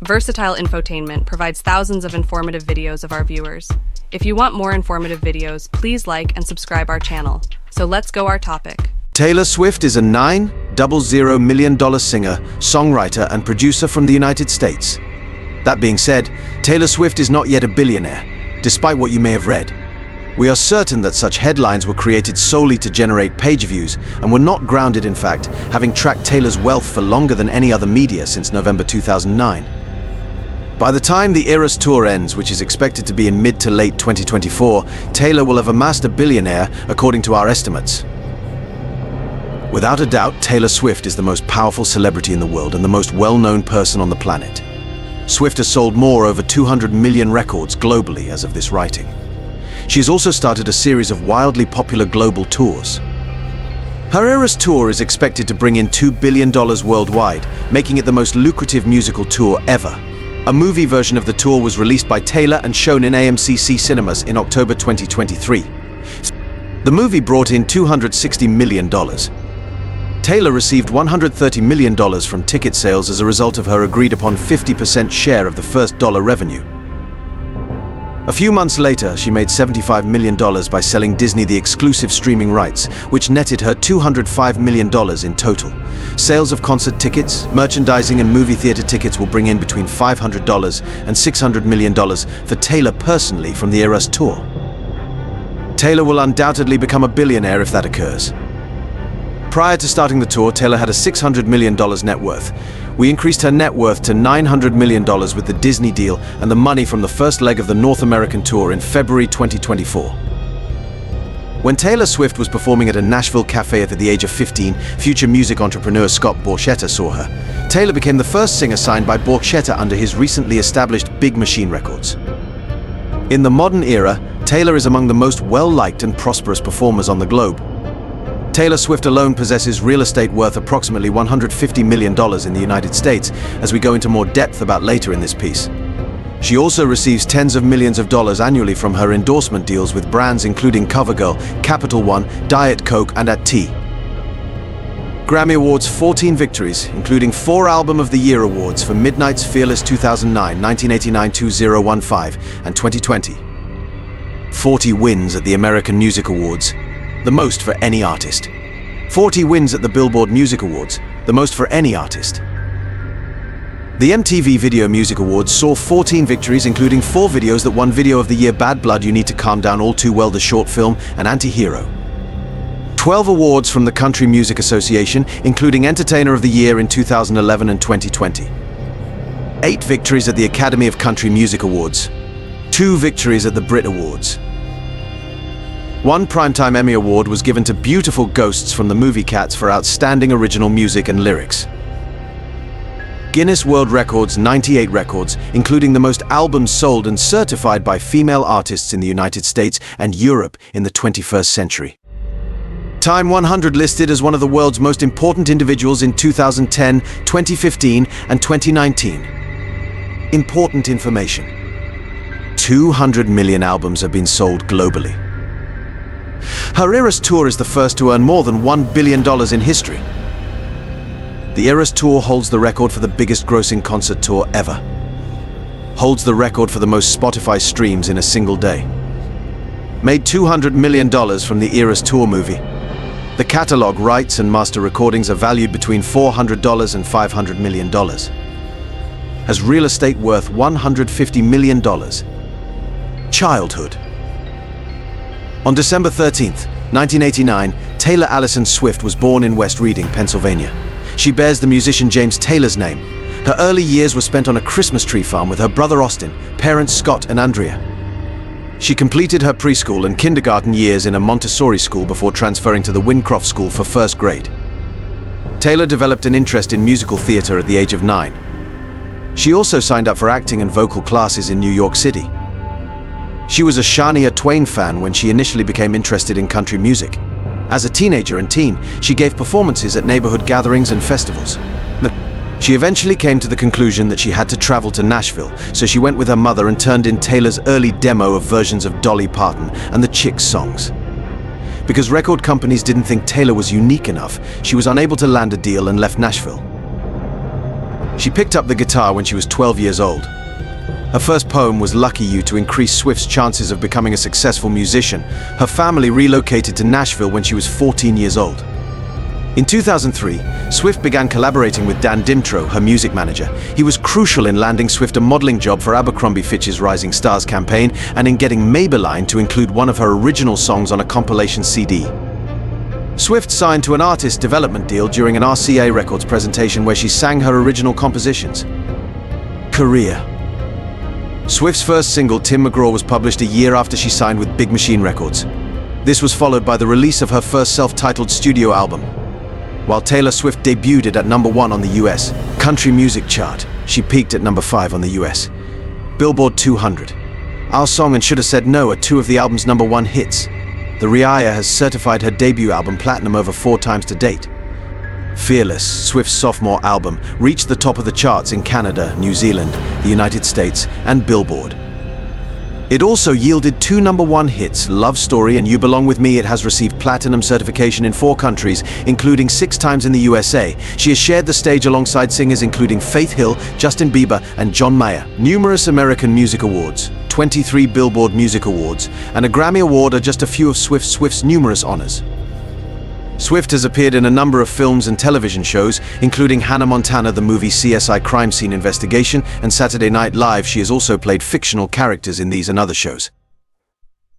Versatile Infotainment provides thousands of informative videos of our viewers. If you want more informative videos, please like and subscribe our channel. So let's go our topic. Taylor Swift is a $900 million singer, songwriter, and producer from the United States. That being said, Taylor Swift is not yet a billionaire, despite what you may have read. We are certain that such headlines were created solely to generate page views and were not grounded in fact, having tracked Taylor's wealth for longer than any other media since November 2009. By the time the Eras Tour ends, which is expected to be in mid to late 2024, Taylor will have amassed a billionaire, according to our estimates. Without a doubt, Taylor Swift is the most powerful celebrity in the world and the most well-known person on the planet. Swift has sold over 200 million records globally as of this writing. She has also started a series of wildly popular global tours. Her Eras Tour is expected to bring in $2 billion worldwide, making it the most lucrative musical tour ever. A movie version of the tour was released by Taylor and shown in AMC cinemas in October 2023. The movie brought in $260 million. Taylor received $130 million from ticket sales as a result of her agreed-upon 50% share of the first dollar revenue. A few months later, she made $75 million by selling Disney the exclusive streaming rights, which netted her $205 million in total. Sales of concert tickets, merchandising, and movie theater tickets will bring in between $500 and $600 million for Taylor personally from the Eras Tour. Taylor will undoubtedly become a billionaire if that occurs. Prior to starting the tour, Taylor had a $600 million net worth. We increased her net worth to $900 million with the Disney deal and the money from the first leg of the North American tour in February 2024. When Taylor Swift was performing at a Nashville cafe at the age of 15, future music entrepreneur Scott Borchetta saw her. Taylor became the first singer signed by Borchetta under his recently established Big Machine Records. In the modern era, Taylor is among the most well-liked and prosperous performers on the globe. Taylor Swift alone possesses real estate worth approximately $150 million in the United States, as we go into more depth about later in this piece. She also receives tens of millions of dollars annually from her endorsement deals with brands including CoverGirl, Capital One, Diet Coke, and etched. Grammy Awards 14 victories, including 4 Album of the Year awards for Midnight's Fearless 2009, 1989, 2015, and 2020. 40 wins at the American Music Awards, the most for any artist. 40 wins at the Billboard Music Awards, the most for any artist. The MTV Video Music Awards saw 14 victories, including 4 videos that won Video of the Year: Bad Blood, You Need to Calm Down, All Too Well, the short film, and Anti-Hero. 12 awards from the Country Music Association, including Entertainer of the Year in 2011 and 2020. 8 victories at the Academy of Country Music Awards. 2 victories at the Brit Awards. 1 Primetime Emmy Award was given to Beautiful Ghosts from the movie Cats for Outstanding Original Music and Lyrics. Guinness World Records 98 records, including the most albums sold and certified by female artists in the United States and Europe in the 21st century. Time 100 listed as one of the world's most important individuals in 2010, 2015, and 2019. Important information. 200 million albums have been sold globally. Her Eras Tour is the first to earn more than $1 billion in history. The Eras Tour holds the record for the biggest grossing concert tour ever. Holds the record for the most Spotify streams in a single day. Made $200 million from the Eras Tour movie. The catalog rights and master recordings are valued between $400 and $500 million. Has real estate worth $150 million. Childhood. On December 13th, 1989, Taylor Allison Swift was born in West Reading, Pennsylvania. She bears the musician James Taylor's name. Her early years were spent on a Christmas tree farm with her brother Austin, parents Scott and Andrea. She completed her preschool and kindergarten years in a Montessori school before transferring to the Wincroft School for first grade. Taylor developed an interest in musical theater at the age of 9. She also signed up for acting and vocal classes in New York City. She was a Shania Twain fan when she initially became interested in country music. As a teenager and teen, she gave performances at neighborhood gatherings and festivals. She eventually came to the conclusion that she had to travel to Nashville, so she went with her mother and turned in Taylor's early demo of versions of Dolly Parton and the Chicks songs. Because record companies didn't think Taylor was unique enough, she was unable to land a deal and left Nashville. She picked up the guitar when she was 12 years old. Her first poem was Lucky You to increase Swift's chances of becoming a successful musician. Her family relocated to Nashville when she was 14 years old. In 2003, Swift began collaborating with Dan Dimtro, her music manager. He was crucial in landing Swift a modeling job for Abercrombie Fitch's Rising Stars campaign and in getting Maybelline to include one of her original songs on a compilation CD. Swift signed to an artist development deal during an RCA Records presentation where she sang her original compositions. Career. Swift's first single, Tim McGraw, was published a year after she signed with Big Machine Records. This was followed by the release of her first self-titled studio album. While Taylor Swift debuted at #1 on the US country music chart, she peaked at #5 on the US Billboard 200. Our Song and Shoulda Said No are two of the album's #1 hits. The RIAA has certified her debut album platinum over 4 times to date. Fearless, Swift's sophomore album, reached the top of the charts in Canada, New Zealand, the United States, and Billboard. It also yielded 2 #1 hits, Love Story and You Belong With Me. It has received platinum certification in 4 countries, including 6 times in the USA. She has shared the stage alongside singers including Faith Hill, Justin Bieber, and John Mayer. Numerous American Music Awards, 23 Billboard Music Awards, and a Grammy Award are just a few of Swift's numerous honors. Swift has appeared in a number of films and television shows, including Hannah Montana, the movie CSI Crime Scene Investigation, and Saturday Night Live. She has also played fictional characters in these and other shows.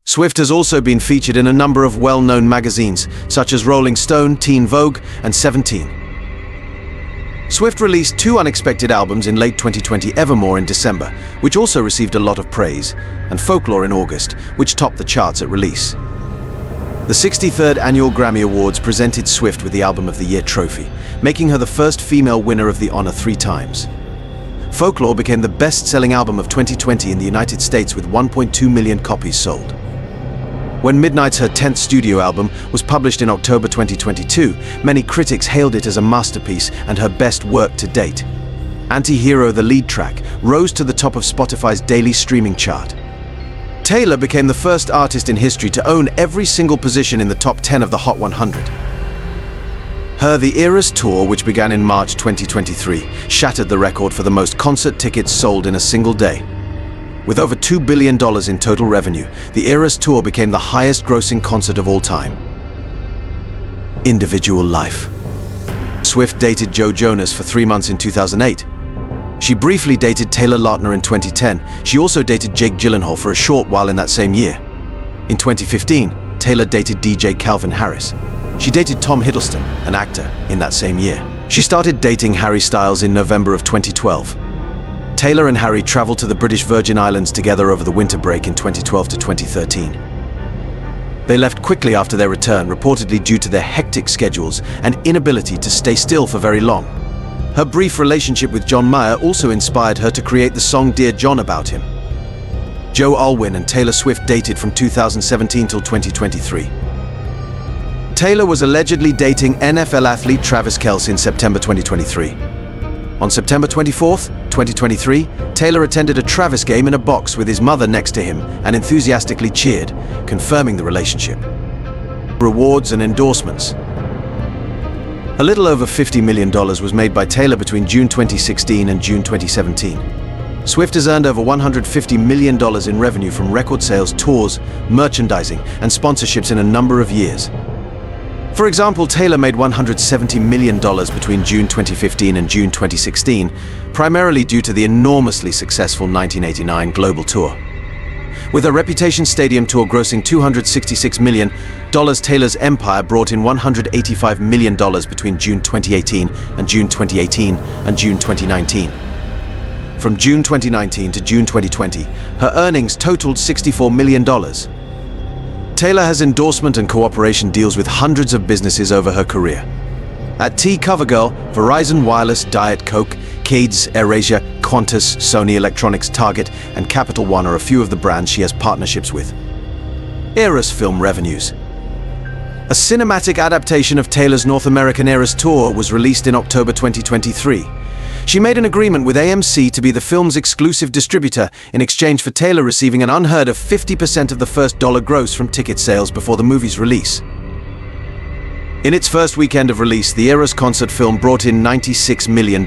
Swift has also been featured in a number of well-known magazines, such as Rolling Stone, Teen Vogue, and 17. Swift released 2 unexpected albums in late 2020, Evermore in December, which also received a lot of praise, and Folklore in August, which topped the charts at release. The 63rd Annual Grammy Awards presented Swift with the Album of the Year trophy, making her the first female winner of the honor 3 times. Folklore became the best-selling album of 2020 in the United States with 1.2 million copies sold. When Midnight's, her 10th studio album, was published in October 2022, many critics hailed it as a masterpiece and her best work to date. Anti-Hero, the lead track, rose to the top of Spotify's daily streaming chart. Taylor became the first artist in history to own every single position in the top 10 of the Hot 100. Her The Eras Tour, which began in March 2023, shattered the record for the most concert tickets sold in a single day. With over $2 billion in total revenue, the Eras Tour became the highest-grossing concert of all time. Individual life. Swift dated Joe Jonas for 3 months in 2008. She briefly dated Taylor Lautner in 2010. She also dated Jake Gyllenhaal for a short while in that same year. In 2015, Taylor dated DJ Calvin Harris. She dated Tom Hiddleston, an actor, in that same year. She started dating Harry Styles in November of 2012. Taylor and Harry traveled to the British Virgin Islands together over the winter break in 2012 to 2013. They left quickly after their return, reportedly due to their hectic schedules and inability to stay still for very long. Her brief relationship with John Mayer also inspired her to create the song Dear John about him. Joe Alwyn and Taylor Swift dated from 2017 till 2023. Taylor was allegedly dating NFL athlete Travis Kelce in September 2023. On September 24th, 2023, Taylor attended a Travis game in a box with his mother next to him and enthusiastically cheered, confirming the relationship. Rewards and endorsements. A little over $50 million was made by Taylor between June 2016 and June 2017. Swift has earned over $150 million in revenue from record sales, tours, merchandising, and sponsorships in a number of years. For example, Taylor made $170 million between June 2015 and June 2016, primarily due to the enormously successful 1989 global tour. With her Reputation Stadium tour grossing $266 million, Taylor's empire brought in $185 million between June 2018 and June 2018 and June 2019. From June 2019 to June 2020, her earnings totaled $64 million. Taylor has endorsement and cooperation deals with hundreds of businesses over her career. At T CoverGirl, Verizon Wireless, Diet Coke, Cades, AirAsia, Qantas, Sony Electronics, Target, and Capital One are a few of the brands she has partnerships with. Eras film revenues. A cinematic adaptation of Taylor's North American Eras Tour was released in October 2023. She made an agreement with AMC to be the film's exclusive distributor in exchange for Taylor receiving an unheard of 50% of the first dollar gross from ticket sales before the movie's release. In its first weekend of release, the Eras concert film brought in $96 million.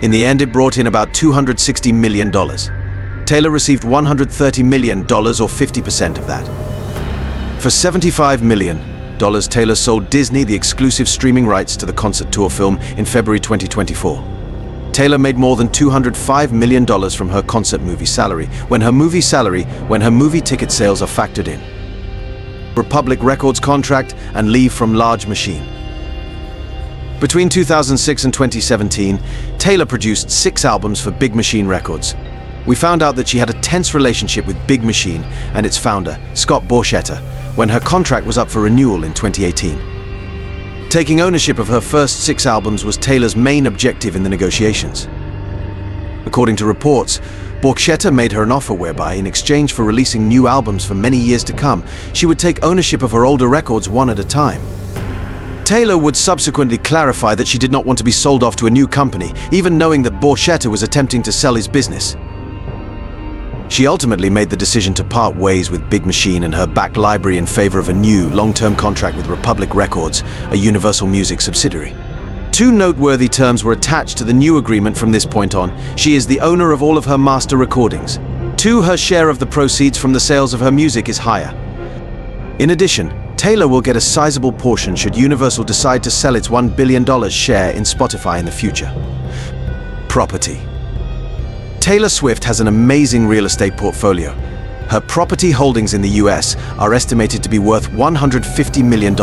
In the end, it brought in about $260 million. Taylor received $130 million, or 50% of that. For $75 million, Taylor sold Disney the exclusive streaming rights to the concert tour film in February 2024. Taylor made more than $205 million from her concert movie salary, when her movie ticket sales are factored in. Republic Records contract and leave from Large Machine. Between 2006 and 2017, Taylor produced 6 albums for Big Machine Records. We found out that she had a tense relationship with Big Machine and its founder, Scott Borchetta, when her contract was up for renewal in 2018. Taking ownership of her first 6 albums was Taylor's main objective in the negotiations. According to reports, Borchetta made her an offer whereby, in exchange for releasing new albums for many years to come, she would take ownership of her older records one at a time. Taylor would subsequently clarify that she did not want to be sold off to a new company, even knowing that Borchetta was attempting to sell his business. She ultimately made the decision to part ways with Big Machine and her back library in favor of a new, long-term contract with Republic Records, a Universal Music subsidiary. 2 noteworthy terms were attached to the new agreement from this point on. She is the owner of all of her master recordings. 2, her share of the proceeds from the sales of her music is higher. In addition, Taylor will get a sizable portion should Universal decide to sell its $1 billion share in Spotify in the future. Property. Taylor Swift has an amazing real estate portfolio. Her property holdings in the US are estimated to be worth $150 million.